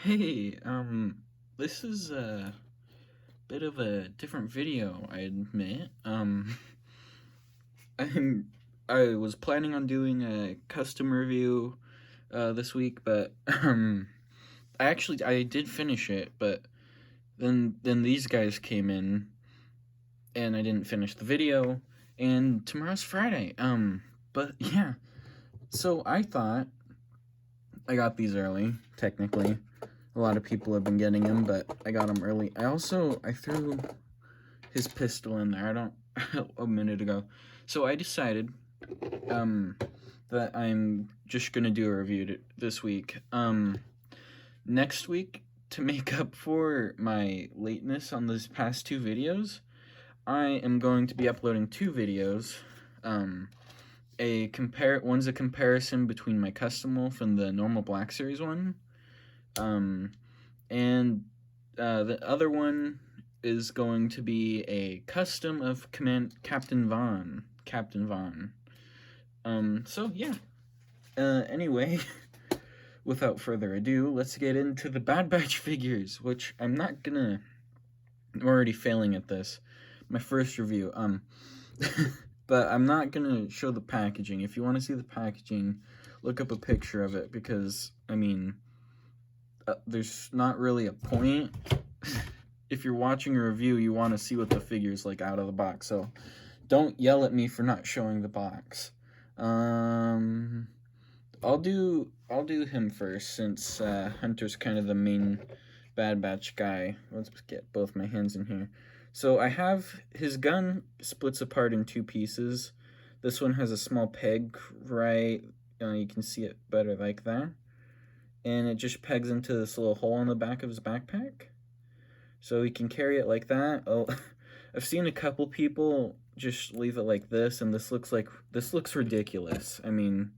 Hey, this is a bit of a different video, I admit. I'm, I was planning on doing a custom review, this week, but, I did finish it, but then these guys came in, and I didn't finish the video, and tomorrow's Friday, but yeah, so I thought I got these early, technically. A lot of people have been getting them, but I got them early. I threw his pistol in there. I don't a minute ago. So I decided that I'm just gonna do a review this week. Next week, to make up for my lateness on these past two videos, I am going to be uploading two videos. One's a comparison between my custom wolf and the normal Black Series one. And the other one is going to be a custom of Captain Vaughn. So yeah. Anyway, without further ado, let's get into the Bad Batch figures, which I'm already failing at this. My first review. But I'm not gonna show the packaging. If you want to see the packaging, look up a picture of it, because, I mean, there's not really a point. If you're watching a review, you want to see what the figure's like out of the box, so don't yell at me for not showing the box. I'll do him first, since Hunter's kind of the main Bad Batch guy. Let's get both my hands in here. So I have his gun splits apart in two pieces. This one has a small peg, right? You can see it better like that. And it just pegs into this little hole in the back of his backpack. So he can carry it like that. Oh, I've seen a couple people just leave it like this, and this looks ridiculous. I mean,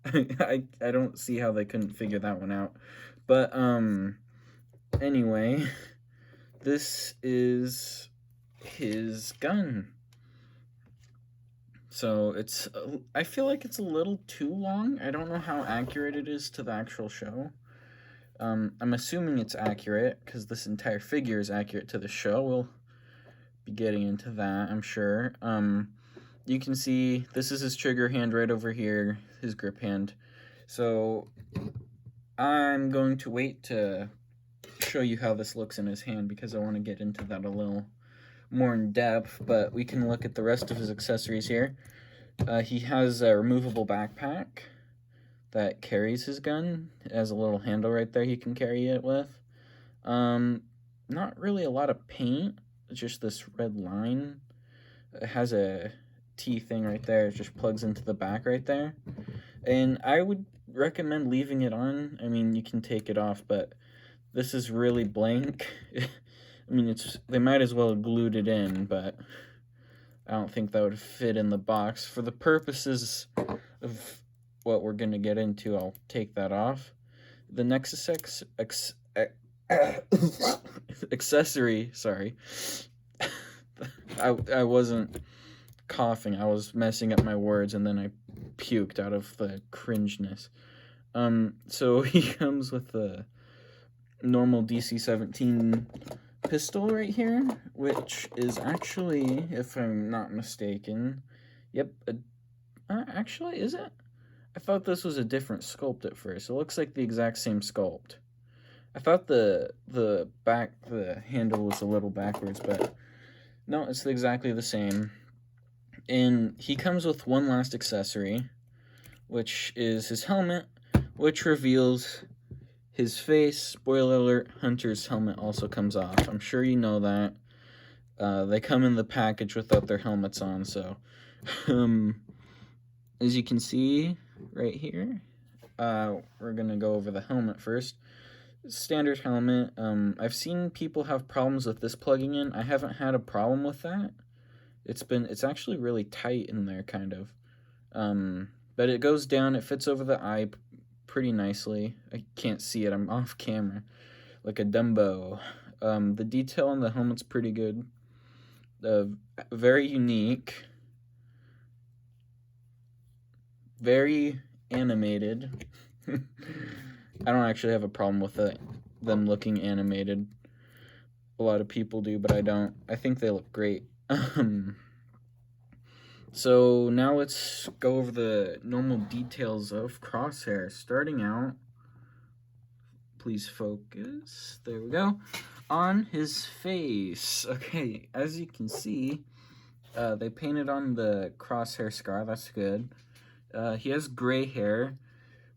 I don't see how they couldn't figure that one out. But anyway, this is his gun. So I feel like it's a little too long. I don't know how accurate it is to the actual show. I'm assuming it's accurate, because this entire figure is accurate to the show. We'll be getting into that, I'm sure. You can see this is his trigger hand right over here, his grip hand. So I'm going to wait to show you how this looks in his hand, because I want to get into that a little more in depth, but we can look at the rest of his accessories here. He has a removable backpack that carries his gun. It has a little handle right there he can carry it with. Not really a lot of paint, it's just this red line. It has a T thing right there. It just plugs into the back right there. And I would recommend leaving it on. I mean, you can take it off, but this is really blank. I mean, they might as well have glued it in, but I don't think that would fit in the box. For the purposes of what we're going to get into, I'll take that off. The next accessory, sorry. I wasn't coughing. I was messing up my words, and then I puked out of the cringeness. So he comes with a normal DC-17 pistol right here, which is actually, if I'm not mistaken, yep, actually, is it? I thought this was a different sculpt at first. It looks like the exact same sculpt. I thought the handle was a little backwards, but no, it's exactly the same. And he comes with one last accessory, which is his helmet, which reveals his face. Spoiler alert, Hunter's helmet also comes off. I'm sure you know that. They come in the package without their helmets on, so as you can see right here, we're gonna go over the helmet first. Standard helmet. I've seen people have problems with this plugging in. I haven't had a problem with that. It's actually really tight in there, kind of. But it goes down, it fits over the eye pretty nicely. I can't see it, I'm off camera, like a Dumbo. The detail on the helmet's pretty good. Very unique. Very animated. I don't actually have a problem with them looking animated. A lot of people do, but I don't. I think they look great. So now let's go over the normal details of Crosshair. Starting out, please focus, there we go, on his face. Okay, as you can see, they painted on the Crosshair scar, that's good. He has gray hair.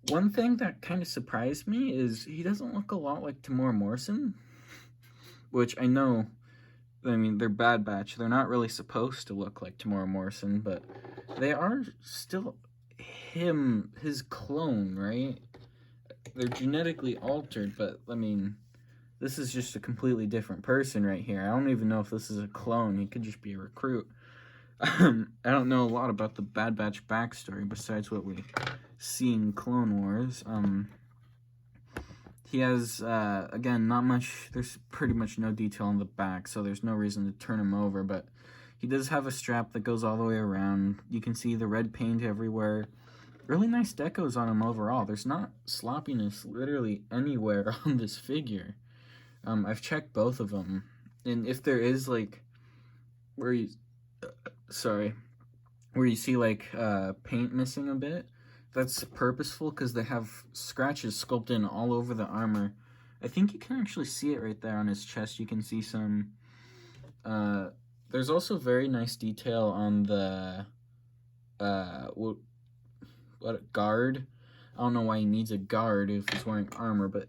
One thing that kind of surprised me is he doesn't look a lot like Tamora Morrison, which I know, I mean, they're Bad Batch. They're not really supposed to look like Tamora Morrison, but they are still his clone, right? They're genetically altered, but, I mean, this is just a completely different person right here. I don't even know if this is a clone. He could just be a recruit. I don't know a lot about the Bad Batch backstory besides what we see in Clone Wars. He has, again, not much, there's pretty much no detail on the back, so there's no reason to turn him over, but he does have a strap that goes all the way around. You can see the red paint everywhere. Really nice decos on him overall. There's not sloppiness literally anywhere on this figure. I've checked both of them, and if there is, like, where you see, like, paint missing a bit, that's purposeful because they have scratches sculpted in all over the armor. I think you can actually see it right there on his chest. You can see some, there's also very nice detail on the, guard. I don't know why he needs a guard if he's wearing armor, but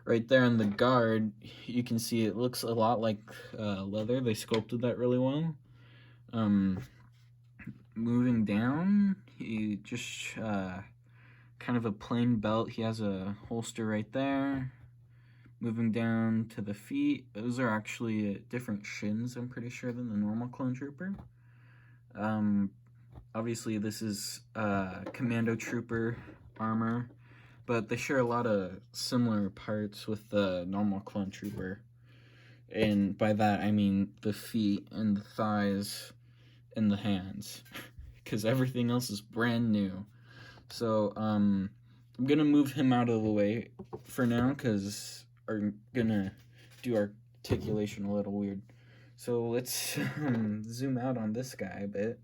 right there on the guard, you can see it looks a lot like leather. They sculpted that really well. Moving down, he just kind of a plain belt. He has a holster right there. Moving down to the feet, those are actually different shins, I'm pretty sure, than the normal clone trooper. Obviously this is Commando trooper armor, but they share a lot of similar parts with the normal clone trooper, and by that I mean the feet and the thighs and the hands, because everything else is brand new. So I'm gonna move him out of the way for now because I'm gonna do articulation a little weird. So let's zoom out on this guy a bit.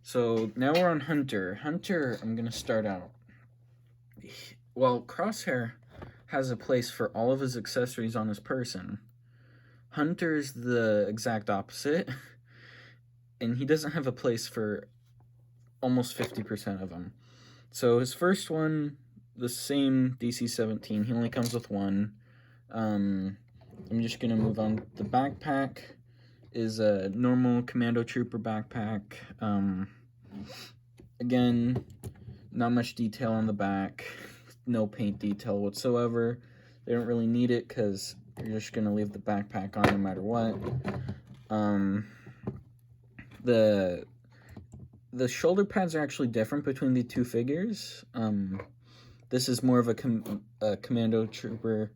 So now we're on Hunter. Hunter, I'm gonna start out. Well, Crosshair has a place for all of his accessories on his person. Hunter's the exact opposite, and he doesn't have a place for almost 50% of them. So his first one, the same DC-17, he only comes with one. I'm just gonna move on. The backpack is a normal Commando Trooper backpack. Again, not much detail on the back, no paint detail whatsoever. They don't really need it because you're just gonna leave the backpack on no matter what. The shoulder pads are actually different between the two figures. This is more of a Commando Trooper.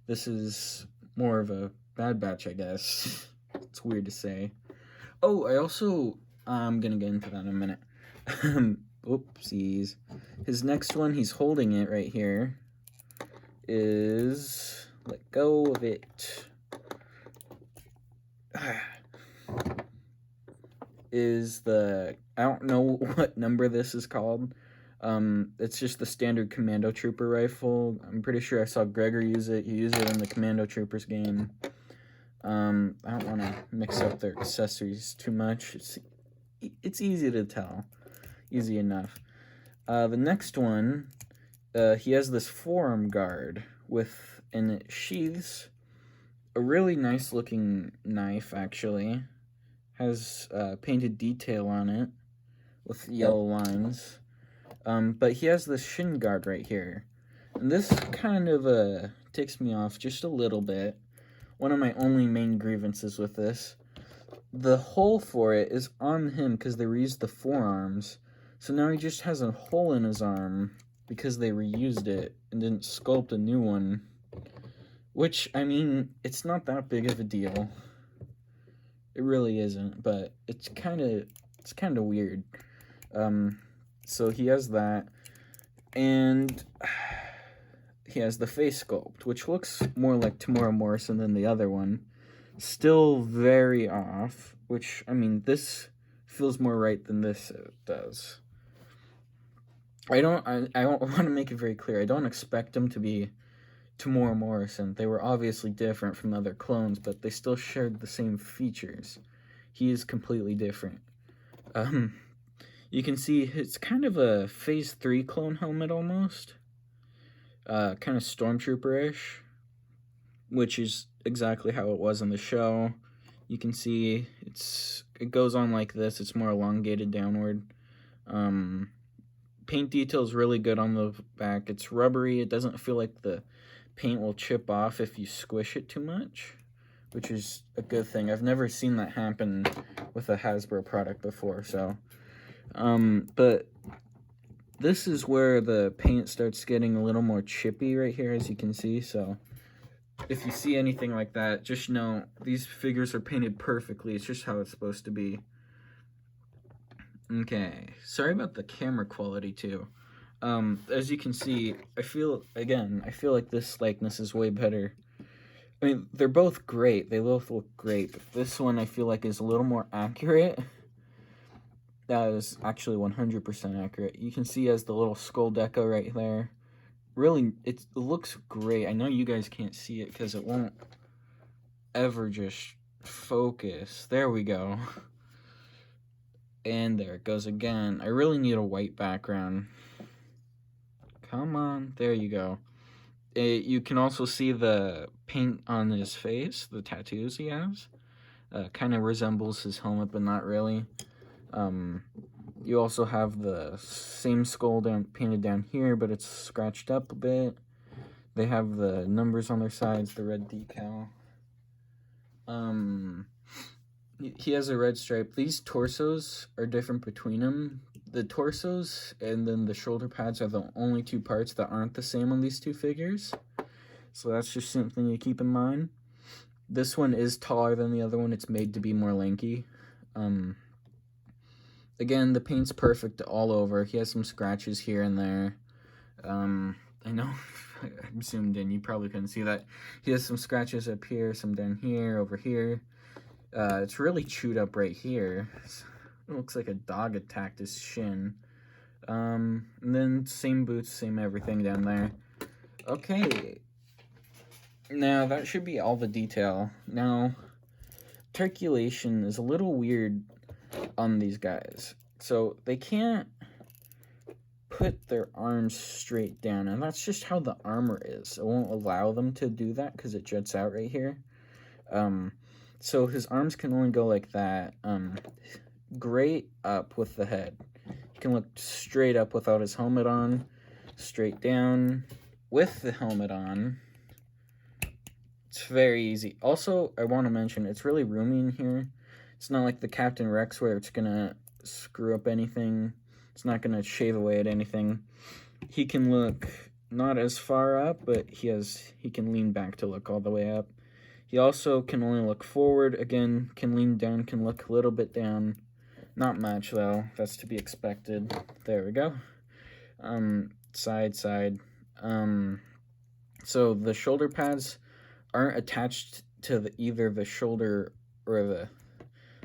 This is more of a Bad Batch, I guess. It's weird to say. Oh, I also, I'm gonna get into that in a minute. Oopsies. His next one, he's holding it right here, is, let go of it, is the, I don't know what number this is called. It's just the standard Commando Trooper rifle. I'm pretty sure I saw Gregor use it. He used it in the Commando Troopers game. I don't want to mix up their accessories too much. It's easy to tell. Easy enough. The next one, he has this Forearm Guard with, and it sheaths a really nice looking knife, actually. Has painted detail on it with yellow lines. But he has this shin guard right here. And this kind of ticks me off just a little bit. One of my only main grievances with this. The hole for it is on him because they reused the forearms. So now he just has a hole in his arm because they reused it and didn't sculpt a new one. Which, I mean, it's not that big of a deal. It really isn't, but it's kind of weird. So he has that, and he has the face sculpt, which looks more like Tamora Morrison than the other one. Still very off, which, I mean, this feels more right than this does. I want to make it very clear. I don't expect him to be Tamora Morrison. They were obviously different from other clones, but they still shared the same features. He is completely different. You can see it's kind of a Phase 3 clone helmet almost. Kind of Stormtrooper-ish, which is exactly how it was in the show. You can see it goes on like this. It's more elongated downward. Paint detail is really good on the back. It's rubbery. It doesn't feel like the paint will chip off if you squish it too much, which is a good thing. I've never seen that happen with a Hasbro product before, so. But this is where the paint starts getting a little more chippy right here, as you can see, so if you see anything like that, just know these figures are painted perfectly. It's just how it's supposed to be. Okay, sorry about the camera quality too. As you can see, I feel like this likeness is way better. I mean, they're both great. They both look great. But this one I feel like is a little more accurate. That is actually 100% accurate. You can see as the little skull deco right there. Really, it looks great. I know you guys can't see it because it won't ever just focus. There we go. And there it goes again. I really need a white background. Come on. There you go. You can also see the paint on his face, the tattoos he has. Kind of resembles his helmet, but not really. You also have the same skull painted down here, but it's scratched up a bit. They have the numbers on their sides, the red decal. He has a red stripe. These torsos are different between them. The torsos and then the shoulder pads are the only two parts that aren't the same on these two figures. So that's just something to keep in mind. This one is taller than the other one. It's made to be more lanky. Again, the paint's perfect all over. He has some scratches here and there. I know I'm zoomed in. You probably couldn't see that. He has some scratches up here, some down here, over here. It's really chewed up right here. It looks like a dog attacked his shin. And then same boots, same everything down there. Okay. Now, that should be all the detail. Now, articulation is a little weird on these guys. So, they can't put their arms straight down, and that's just how the armor is. It won't allow them to do that because it juts out right here. So his arms can only go like that. Great up with the head. He can look straight up without his helmet on, straight down with the helmet on. It's very easy. Also, I want to mention, it's really roomy in here. It's not like the Captain Rex where it's going to screw up anything. It's not going to shave away at anything. He can look not as far up, but he can lean back to look all the way up. He also can only look forward. Again, can lean down, can look a little bit down. Not much, though. That's to be expected. There we go. Side. So the shoulder pads aren't attached to either the shoulder or the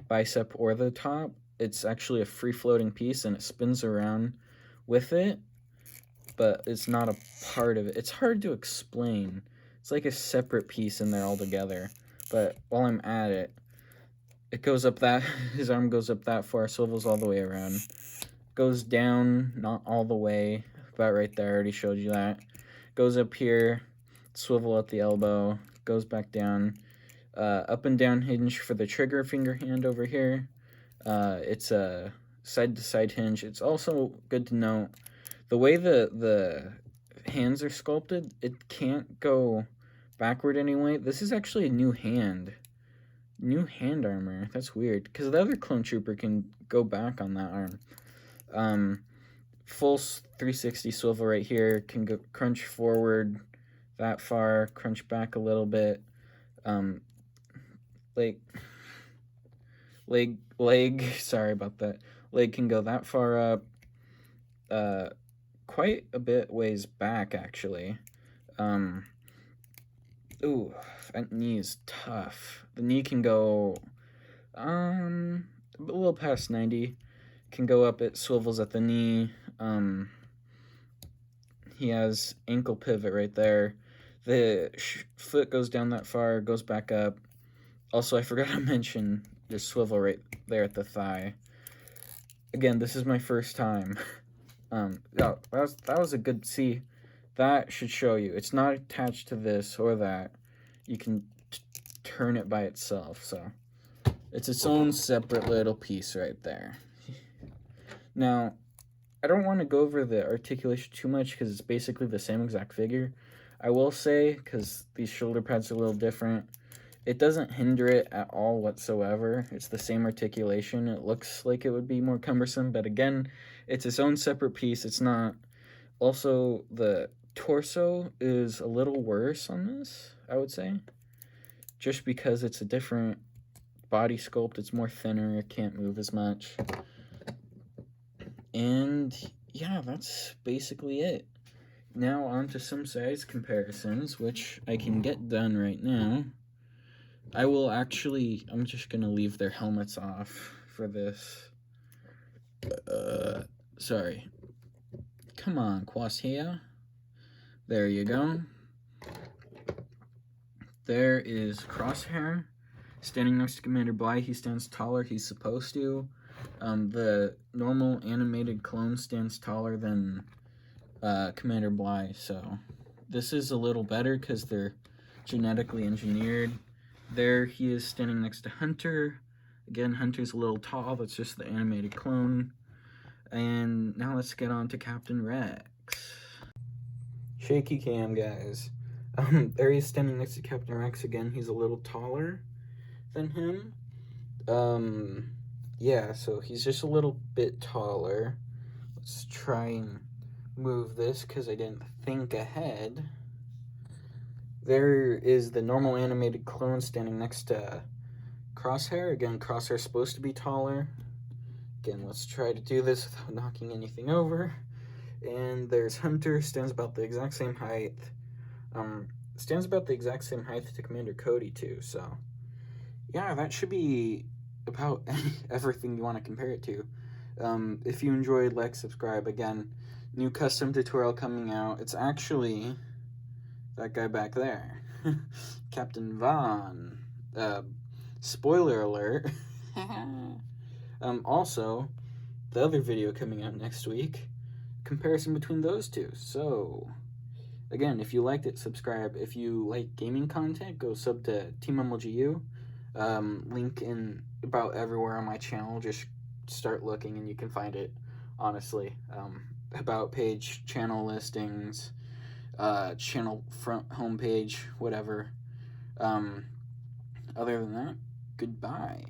bicep or the top. It's actually a free-floating piece, and it spins around with it, but it's not a part of it. It's hard to explain. It's like a separate piece in there altogether. But while I'm at it, it goes up that, his arm goes up that far, swivels all the way around. Goes down, not all the way, about right there, I already showed you that. Goes up here, swivel at the elbow, goes back down. Up and down hinge for the trigger finger hand over here. It's a side-to-side hinge. It's also good to note, the way the hands are sculpted, it can't go backward anyway. This is actually a new hand armor. That's weird, because the other clone trooper can go back on that arm. Full 360 swivel right here, can go crunch forward that far, crunch back a little bit. Leg, sorry about that. Leg can go that far up, quite a bit ways back, actually. Ooh, that knee is tough. The knee can go, a little past 90. Can go up, it swivels at the knee. He has ankle pivot right there. The foot goes down that far, goes back up. Also, I forgot to mention there's swivel right there at the thigh. Again, this is my first time. Yeah, that was a good, see, that should show you. It's not attached to this or that. You can turn it by itself, so it's its own separate little piece right there. Now, I don't want to go over the articulation too much because it's basically the same exact figure. I will say, because these shoulder pads are a little different, it doesn't hinder it at all whatsoever. It's the same articulation. It looks like it would be more cumbersome, but again, it's its own separate piece. It's not. Also, the torso is a little worse on this, I would say, just because it's a different body sculpt. It's more thinner. It can't move as much. And yeah, that's basically it. Now on to some size comparisons, which I can get done right now. I'm just gonna leave their helmets off for this. Sorry. Come on, crosshair. There you go. There is Crosshair standing next to Commander Bly. He stands taller. He's supposed to. The normal animated clone stands taller than Commander Bly, so this is a little better because they're genetically engineered. There he is standing next to Hunter. Again, Hunter's a little tall. That's just the animated clone. And now let's get on to Captain Rex. Shaky cam, guys. There he is standing next to Captain Rex again. He's a little taller than him. Yeah, so he's just a little bit taller. Let's try and move this because I didn't think ahead. There is the normal animated clone standing next to Crosshair. Again, Crosshair's supposed to be taller. Again, let's try to do this without knocking anything over. And there's Hunter, stands about the exact same height. Stands about the exact same height to Commander Cody too, so yeah, that should be about everything you want to compare it to. If you enjoyed, like, subscribe. Again, new custom tutorial coming out. It's actually that guy back there. Captain Vaughn. Spoiler alert. Also, the other video coming out next week, comparison between those two. So, again, if you liked it, subscribe. If you like gaming content, go sub to Team MLGU. Link in about everywhere on my channel. Just start looking and you can find it, honestly. About page, channel listings, channel front homepage, whatever. Other than that, goodbye.